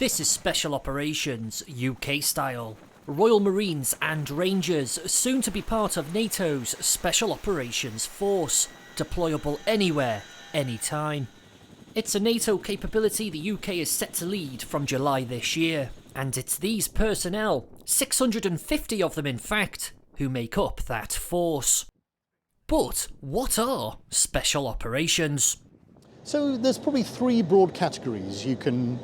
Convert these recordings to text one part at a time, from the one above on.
This is Special Operations, UK style. Royal Marines and Rangers, soon to be part of NATO's Special Operations Force, deployable anywhere, anytime. It's a NATO capability the UK is set to lead from July this year, and it's these personnel, 650 of them in fact, who make up that force. But what are Special Operations? So there's probably three broad categories you can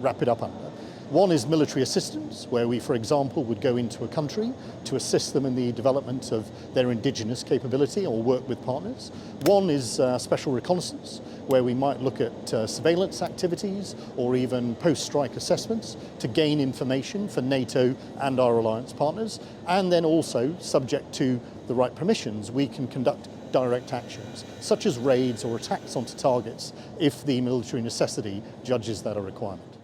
wrap it up under. One is military assistance, where we, for example, would go into a country to assist them in the development of their indigenous capability or work with partners. One is special reconnaissance, where we might look at surveillance activities or even post-strike assessments to gain information for NATO and our alliance partners. And then also, subject to the right permissions, we can conduct direct actions, such as raids or attacks onto targets if the military necessity judges that a requirement.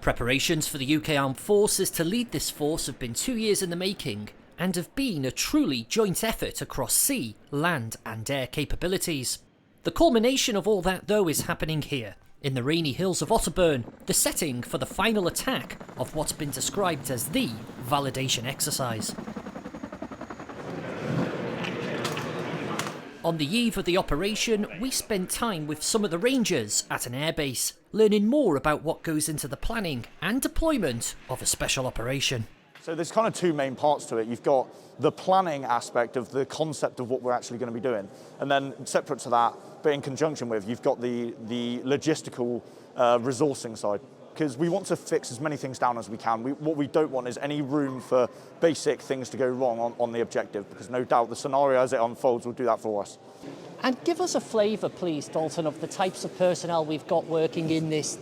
Preparations for the UK Armed Forces to lead this force have been 2 years in the making and have been a truly joint effort across sea, land and air capabilities. The culmination of all that though is happening here, in the rainy hills of Otterburn, the setting for the final attack of what's been described as the validation exercise. On the eve of the operation, we spent time with some of the Rangers at an airbase, learning more about what goes into the planning and deployment of a special operation. So there's kind of two main parts to it. You've got the planning aspect of the concept of what we're actually going to be doing. And then separate to that, but in conjunction with, you've got the logistical resourcing side. Because we want to fix as many things down as we can. What we don't want is any room for basic things to go wrong on the objective, because no doubt the scenario as it unfolds will do that for us. And give us a flavour, please, Dalton, of the types of personnel we've got working in this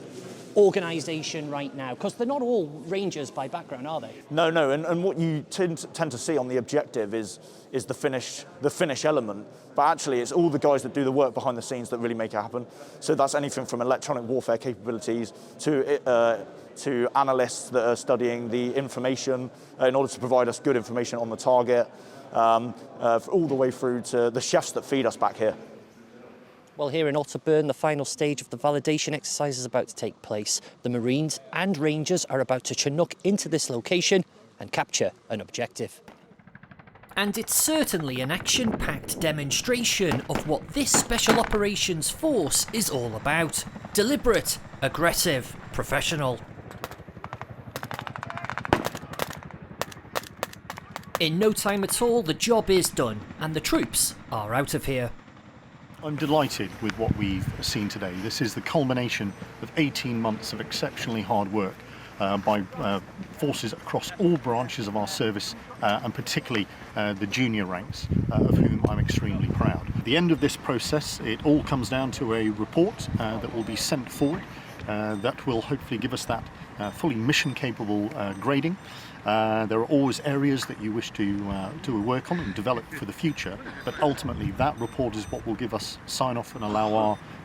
organisation right now, because they're not all Rangers by background, are they? No, and what you tend to see on the objective is the finish element, but actually it's all the guys that do the work behind the scenes that really make it happen. So that's anything from electronic warfare capabilities to analysts that are studying the information in order to provide us good information on the target, all the way through to the chefs that feed us back here. Well, here in Otterburn, the final stage of the validation exercise is about to take place. The Marines and Rangers are about to chinook into this location and capture an objective. And it's certainly an action-packed demonstration of what this Special Operations Force is all about. Deliberate, aggressive, professional. In no time at all, the job is done and the troops are out of here. I'm delighted with what we've seen today. This is the culmination of 18 months of exceptionally hard work by forces across all branches of our service, and particularly the junior ranks, of whom I'm extremely proud. At the end of this process, it all comes down to a report that will be sent forward that will hopefully give us that fully mission-capable grading. There are always areas that you wish to work on and develop for the future, but ultimately that report is what will give us sign-off and allow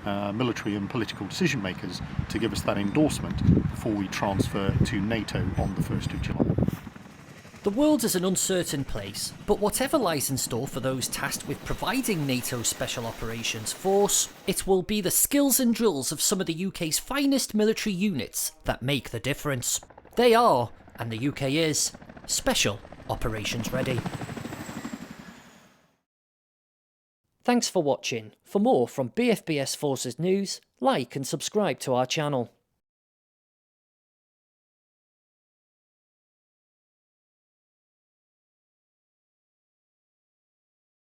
our military and political decision makers to give us that endorsement before we transfer to NATO on the 1st of July. The world is an uncertain place, but whatever lies in store for those tasked with providing NATO's Special Operations Force, it will be the skills and drills of some of the UK's finest military units that make the difference. They are, and the UK is, Special Operations ready. Thanks for watching. For more from BFBS Forces News, like and subscribe to our channel.